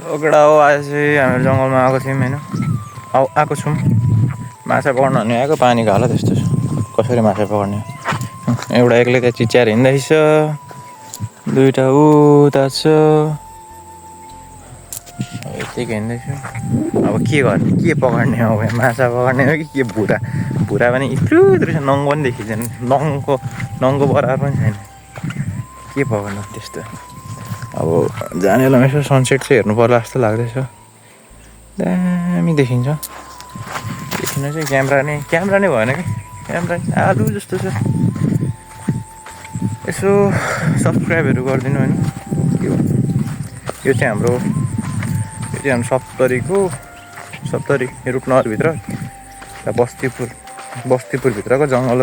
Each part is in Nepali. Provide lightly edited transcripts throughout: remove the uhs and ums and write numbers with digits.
ओकेडा हो आज चाहिँ हामी जङ्गलमा आएको थियौँ होइन आएको छौँ माछा पक्र्न भने आएको पानीको हालत त्यस्तो छ कसरी माछा पक्र्ने एउटा एक्लै त्यहाँ चिच्याएर हिँड्दैछ दुईवटा उता छ यतिकै हिँड्दैछु अब के गर्ने के पक्र्ने हो माछा पक्र्ने हो कि के भुरा भुरा पनि यत्रु यत्रु छ नङ्गो पनि देखिँदैन नङ्गो बराबर पनि छैन के पक्र्नु त्यस्तो अब जाने बेलामा यसो सनसेट चाहिँ हेर्नु पर्ला जस्तो लाग्दैछ दामी देखिन्छ देखिन चाहिँ क्यामेरा नै भएन कि क्यामेरा आलु जस्तो छ यसो सब्सक्राइबहरू गरिदिनु होइन यो चाहिँ हाम्रो सप्तरी रूपनगरभित्र बस्तीपुरभित्रको जङ्गल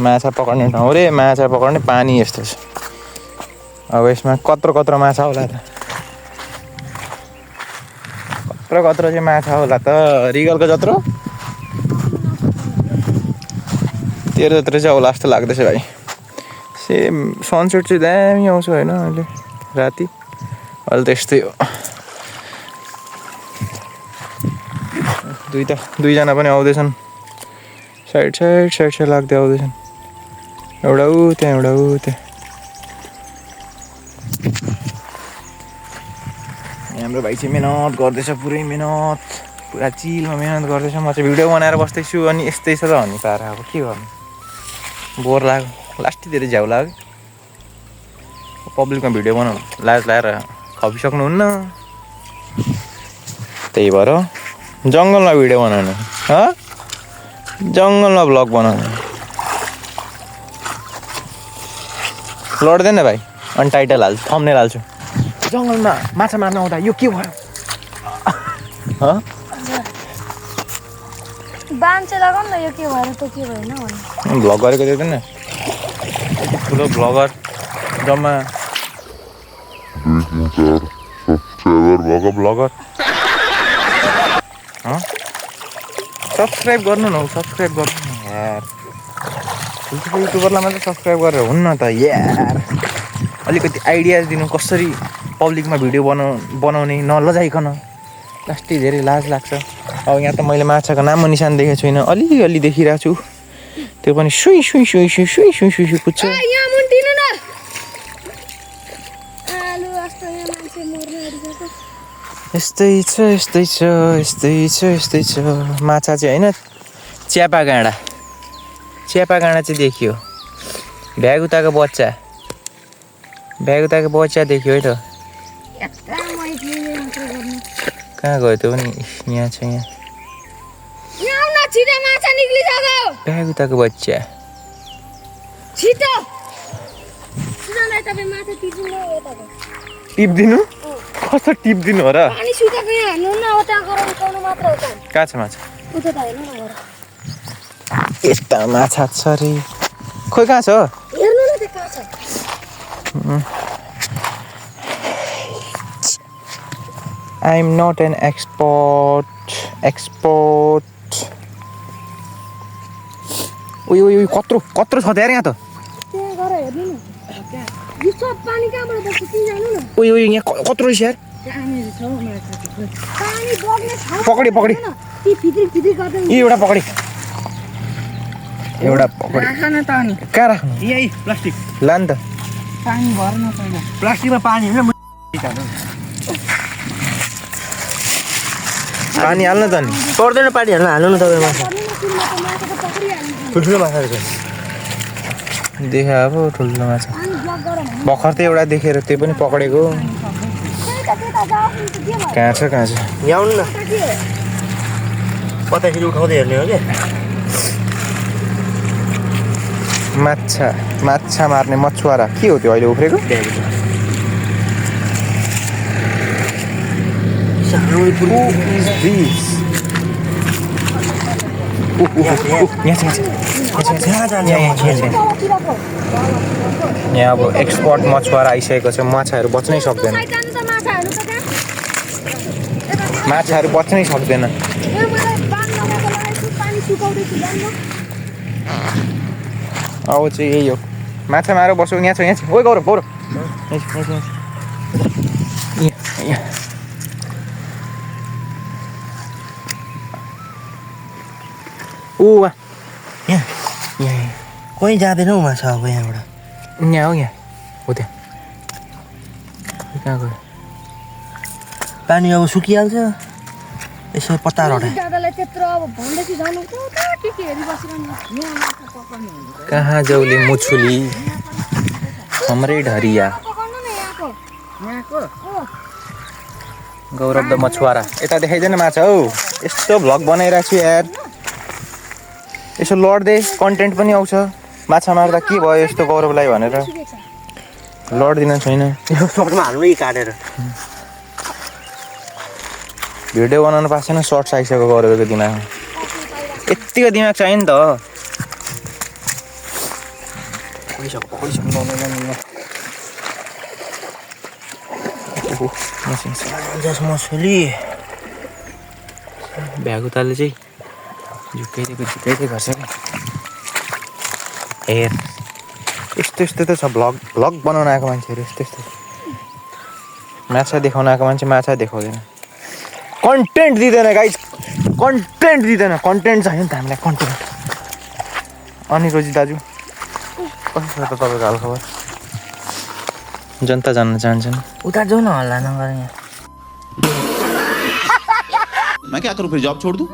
माछा पक्र्ने ठाउँ रे माछा पक्र्ने पानी यस्तो छ अब यसमा कत्रो माछा होला त कत्रो चाहिँ माछा होला त रिगलको जत्रो तेरो जत्रो चाहिँ होला जस्तो लाग्दैछ भाइ सेम सनसेट चाहिँ दामी आउँछ होइन अहिले राति अहिले त्यस्तै हो दुईजना पनि आउँदैछन् साइड लाग्दै आउँदैछन् एउटा ऊ त्यहाँ हाम्रो भाइ चाहिँ मिहिनेत गर्दैछ पुरा चिलमा मिहिनेत गर्दैछ म चाहिँ भिडियो बनाएर बस्दैछु अनि यस्तै छ त भन्ने पारा अब के गर्नु बोर लाग्यो लास्टै धेरै झ्याउ लाग्यो पब्लिकमा भिडियो बनाउनु लाज लाएर खपिसक्नुहुन्न त्यही भएर जङ्गलमा भिडियो बनाउने जङ्गलमा भ्लग बनाउने लड्दैन भाइ अनि टाइटल हाल्छु थम्बनेल हाल्छु जङ्गलमा माछा मार्न आउँदा यो के भयो बान्छे लगाउँ न यो के भएर त के भएन भ्लग गरेको देख्दैन ठुलो भ्लगर जम्मा 2-3-4 सब्सक्राइबर भएको भ्लगर सब्सक्राइब गर्नु न सब्सक्राइब गर्नु यार ठुल्ठुलो युट्युबरलाई मात्रै सब्सक्राइब गरेर हुन्न त यार अलिकति आइडियाज दिनु कसरी पब्लिकमा भिडियो बनाउने नलजाइकन लास्टै धेरै लाज लाग्छ अब यहाँ त मैले माछाको नामो निशान देखेको छुइनँ अलिअलि देखिरहेको छु त्यो पनि सुई पुग्छ यस्तै छ माछा चाहिँ होइन च्यापा गाँडा चाहिँ देखियो भ्यागुताको बच्चा देखियो है त कहाँ गयो त्यो पनि यहाँ छ भ्यागुताको बच्चा टिप्दिनु कस्तो टिप्दिनु हो र कहाँ छ माछा यस्ता माछा छ अरे खोइ कहाँ छ I am not an expert. उयो कत्रो छ त्यहाँ यहाँ त उयो यहाँ कत्रो छ यार पकडी एउटा पकडी कहाँ राख्नु यही प्लास्टिक ला नि त पानी भर्न पहिला प्लास्टिकमा पानी हाल्न त नि पर्दैन पानी हाल्नु न तपाईँ माछा ठुल्ठुलो माछा रहेछ देखा अब ठुल्ठुलो माछा भर्खर त एउटा देखेर त्यो पनि पक्रेको कहाँ छ यहाँ आउनु न कताखेरि उठाउँदै हेर्ने हो क्या माछा मार्ने मछुवारा के हो त्यो अहिले उफ्रेको यहाँ अब एक्सपर्ट मछुवारा आइसकेको छ माछाहरू बच्नै सक्दैन अब चाहिँ यही हो माछा मारेर बस्यो यहाँ छ ओइ गौरव ऊ यहाँ कहीँ जाँदैन हौ माछा अब यहाँबाट यहाँ हो यहाँ हो त्यहाँ कहाँ गयो पानी अब सुकिहाल्छ यसो पत्ताहरू हटाए दादालाई त्यत्रो अब भन्दैछु जानु कता के हेरि बसिरहनु यहाँ माछा पकाउनु हुन्छ कहाँ जाउले मुछुली हाम्रै ढरिया पकाउनु न यहाँको गौरव द मछुवारा यता देखाइदेन माछा हौ यस्तो भ्लग बनाइरहेको छु यार यसो लड्दै कन्टेन्ट पनि आउँछ माछा मार्दा के भयो यस्तो गौरवलाई भनेर लड्दिन छैन यो सर्टमा हाल्नु यी काटेर भिडियो बनाउनु पाएको छैन सर्ट्स आइसक्यो गौरवको दिमागमा यत्तिको दिमाग चाहियो नि त मछली भ्यागुताले चाहिँ झुक्काइदिएको गर्छ कि हेर यस्तो यस्तो त छ भ्लग बनाउन आएको मान्छेहरू यस्तो यस्तो माछा देखाउन आएको मान्छे माछा देखाउँदैन कन्टेन्ट दिँदैन गाइज कन्टेन्ट दिँदैन कन्टेन्ट चाहियो नि त हामीलाई कन्टेन्ट अनि रोजी दाजु कस्तो छ त तपाईँको हालखबर जनता जान्न चाहन्छन् उता जाउँ न हल्ला नगर यहाँ मैं क्या करूं फिर जॉब छोड़ दूं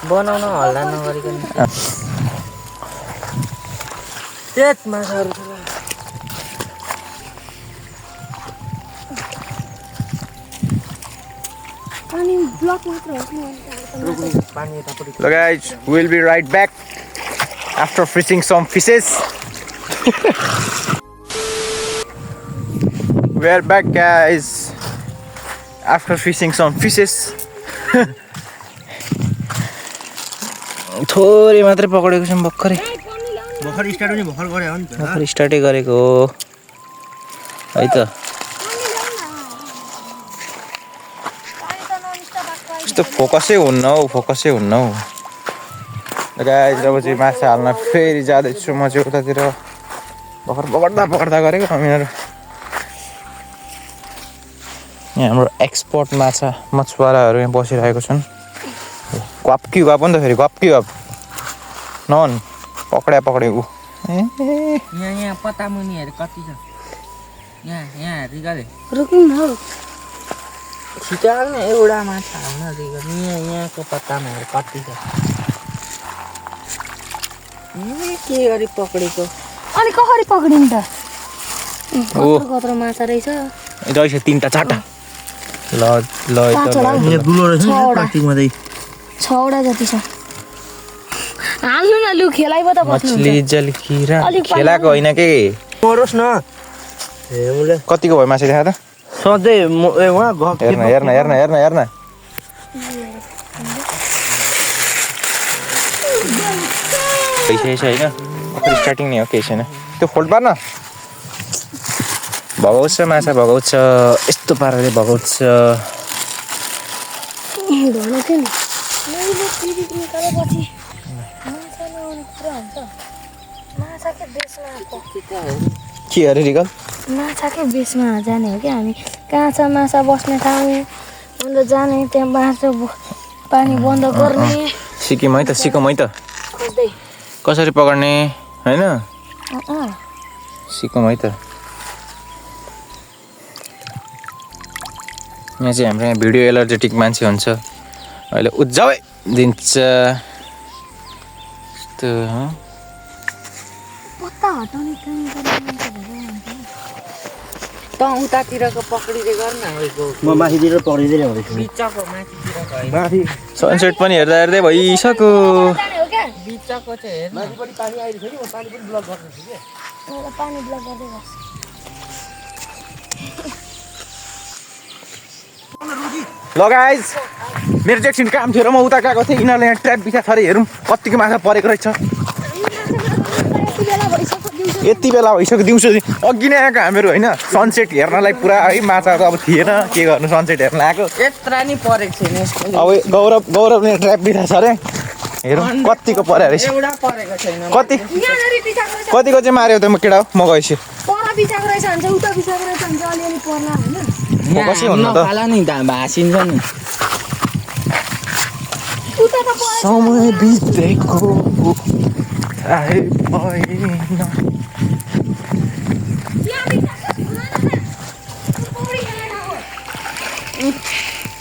बनाउन हल्ला नगरिकन त्यत माछाहरू अनि ब्लक मात्र हो पानी यतापट्टि So guys, we'll be right back after fishing some fishes. We're back guys after fishing some fishes. थोरै मात्रै पकडेको छौँ भर्खरै भर्खर स्टार्ट पनि भर्खर गरे हो नि त भर्खर स्टार्टै गरेको हो है त यस्तो फोकसै हुन्न हौ फोकसै हुन्न हौ गाइस अब चाहिँ माछा हाल्न फेरि जाँदैछु म चाहिँ उतातिर भर्खर पकड्दा गरेको हामीहरू यहाँ हाम्रो एक्सपर्ट माछा मछुवाराहरू यहाँ बसिरहेको छन् घप्की घप नि त फेरि घप्की घप नन पक्रे ऊ यहाँ पत्ता मुनिहरू कति छ यहाँ रिगाले रुकौँ न हौ छिटो हाल्न एउटा माछा हाल्न रिगा यहाँको पत्तामा हेर कति छ के गरी पक्रेको अनि कसरी पक्रिनु त ओ कत्रो माछा रहेछ रहेछ 3टा 4टा ल पाँचवटा हौ। यहाँ दुलो रहेछ नि छवटा। प्लास्टिकमा चाहिँ 6वटा जति छ हाल्नु न लु खेलाइ पो त मछली बस्नुहुन्छ जलकिरा अलिक खेलाको होइन के मरोस् न ए उसले कतिको भयो माछा देखा त सधैँ उहाँ घप हेर्न पैसा छ होइन भर्खर स्टार्टिङ नै हो केही छैन त्यो फोल्ड पार्न भगाउँछ माछा भगाउँछ यस्तो पाराले भगाउँछ धोनु थियो नि मैले फेरि निकालेपछि माछा ल्याउनु पुरा हुन्छ माछाकै बेसमा के अरे रिगल माछाकै बेसमा जाने हो क्या हामी कहाँ छ माछा बस्ने ठाउँ अन्त जाने त्यहाँ माछा पानी बन्द गर्ने सिकौँ है त खोज्दै कसरी पकड्ने होइन अँ सिकौँ है त यहाँ चाहिँ हाम्रो यहाँ भिडियो एलर्जेटिक मान्छे हुन्छ अहिले उज्जाउ दिन्छ यस्तो पत्ता हटाउने काम गर्ने मान्छे धेरै हुन्छ। त उतातिरको पक्रिँदै गर न म माथितिर पक्रिँदै ल्याउँदैछु बिचको माथितिरको होइन माथि सनसेट पनि हेर्दा हेर्दै भइसक्यो जाने हो क्या बिचको चाहिँ हेर्नु माथिपट्टि पानी आइरहेको छ कि म पानी पनि ब्लक गर्दैछु कि मलाई पानी ब्लक गर्दै बस्छ ल गाइज मेरो चाहिँ एकछिन काम थियो र म उता गएको थिएँ यिनीहरूले यहाँ ट्र्याप बिचा थरी हेरौँ कतिको माछा परेको रहेछ यति बेला भइसक्यो दिउँसो अघि नै आएको हामीहरू होइन सनसेट हेर्नलाई पुरा है माछा त अब थिएन के गर्नु सनसेट हेर्न आएको यत्रा नि परेको छैन यसको अब गौरवले ट्र्याप बिचा छ अरे हेरौँ कतिको पर्यो रहेछ एउटा परेको छैन यहाँनिर बिछाएको रहेछ कतिको चाहिँ माऱ्यो त म केटा हो म गएछु पर बिछाएको रहेछ भन्छ उता बिछाएको रहेछ भन्छ अलिअलि पर्ला होइन कसै हुन्न त नफाला नि त भाँसिन्छ नि समय बितेको थाहै भएन।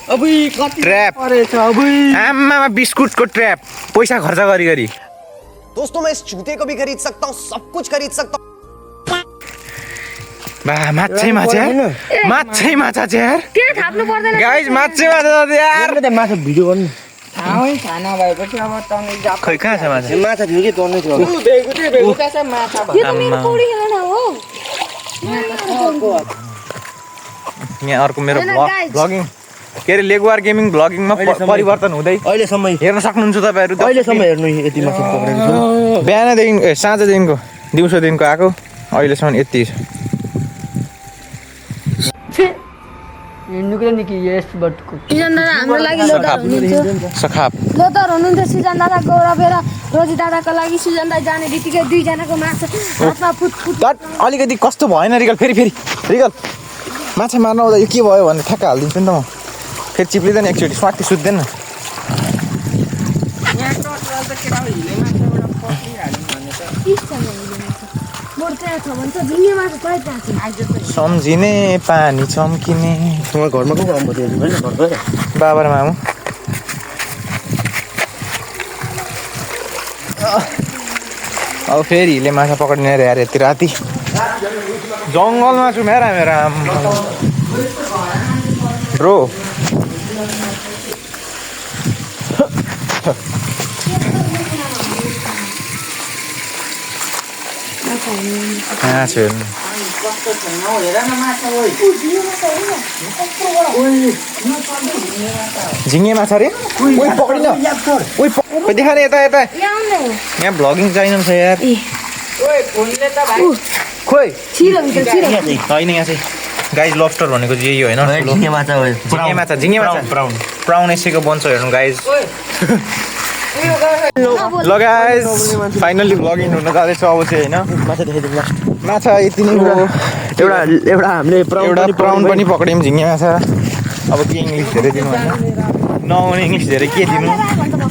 अबुई कति ट्र्याप परेछ अबुई। आमामा बिस्कुटको ट्र्याप पैसा खर्च गरी गरी। दोस्तों मैं इस जूते को भी खरीद सकता हूँ, सब कुछ खरीद सकता हूँ। बा माछै माछा माछै माछा छ यार त्यहाँ थाप्नु पर्दैन गाइस माछै माछा छ यार। त्यहाँ माछा भिडियो गर्नु। ठाउँै खाना भएपछि अब तँले जाप खै कहाँ छ माछा? माछा थियो कि तर्नै थियो। भेगु त्यसै माछा यो त मेरो पौडी खेल्न हो। यहाँ अर्को मेरो होइन, भ्लग guys। भ्लगिङ के अरे लेगवार गेमिङ भ्लगिङमा परिवर्तन हुँदै अहिलेसम्म हेर्न सक्नुहुन्छ तपाईँहरू। अहिलेसम्म हेर्नु यति माछा पक्रेको छु। बिहानदेखि साँझदेखिको दिउँसोदेखिको आएको अहिलेसम्म यति छ। हिँड्नुको निकी यस बटको सिजन दादा हाम्रो लागि लोदर हुनुहुन्थ्यो। सखाप लोदर हुनुहुन्थ्यो सिजन दादा गौरव र रोजी दादाको लागि सिजन दादा जाने बित्तिकै दुईजनाको माछा हातमा फुट फुट। डट अलिकति कस्तो भएन रिगल फेरि रिगल माछा मार्न आउँदा यो के भयो भने ठ्याक्क हालिदिन्छु नि त म। फेरि चिप्लिँदैन एकचोटि स्वाटी सुत्दैन। यहाँ टर्चवाल त केटा हिले माछाबाट पक्रिहाल्नु भने त मोर त्यहाँ छ भन्छ झिङ्गे माछा कहीँ त्यहाँ छ। सम्झिने पानी चम्किने তোমাৰ घरमा को काम भयो होइन घरको? बाबा र मामु। अब फेरि हिले माछा पक्रिने अरे यार यति राति जङ्गलमा छु मेरा ब्रो। कहाँ छु हेर्नु हेर न माछा ओइ झिङ्गे माछा रे ओइ पक्रिन ओइ देखाने यता यता यहाँ भ्लगिङ चाहिन्छ छ यार। ओइ फोनले त भाइ खोइ छिरो भित्र छिरो। होइन यहाँ चाहिँ गाइज लबस्टर भनेको चाहिँ यही होइन झिङ्गे माछा हो। झिङ्गे माछा प्राउन यसैको बन्छ हेर्नु गाइज। ल गाइज फाइनल्ली भ्लगिङ हुन जाँदैछ अब चाहिँ होइन। माछा देखाइदिनु लास्ट। माछा यति नै हो। एउटा हामीले एउटा प्राउन पनि पक्रियौँ झिङ्गे माछा। अब के इङ्ग्लिस धेरै दिनु होइन नआउने इङ्ग्लिस धेरै के दिनु।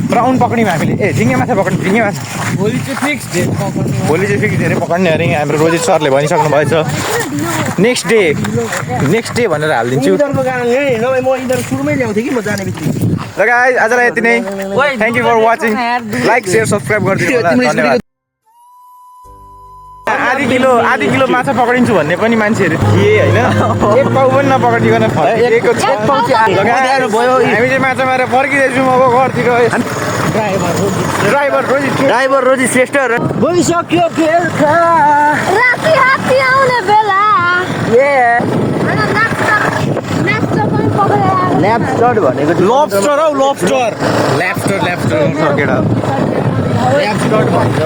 प्राउन पक्रियौँ हामीले ए झिङ्गे माछा पक्रियौँ झिङ्गे माछा। भोलि चाहिँ फिक्स डेट पकाउनु भोलि चाहिँ फेरि धेरै पक्रिने अरे हाम्रो रोजित सरले भनिसक्नु भएछ नेक्स्ट डे भनेर हालिदिन्छु। यिनीहरूको कारण नभए म यिनीहरू सुरुमै ल्याउँथेँ कि म जाने बित्तिकै। ल गाइज आजलाई यति नै। Thank you for watching. Like share subscribe गरिदिनु होला धन्यवाद। आधी किलो माछा पक्रिन्छु भन्ने पनि मान्छेहरू थिए होइन। एक पाउ पनि नपक्रिकन फर्किएको छ। हामी चाहिँ माछा मारेर फर्किँदैछौँ अब घरतिर। ड्राइभर रोजी श्रेष्ठ भइसक्यो खेल राति हात्ती आउने बेला होइन नाच्न पनि पक्रेर ल्यापस्टर भनेको चाहिँ लबस्टर हौ लबस्टर ल्यापस्टर केटा ल्यापस्टर भन्छ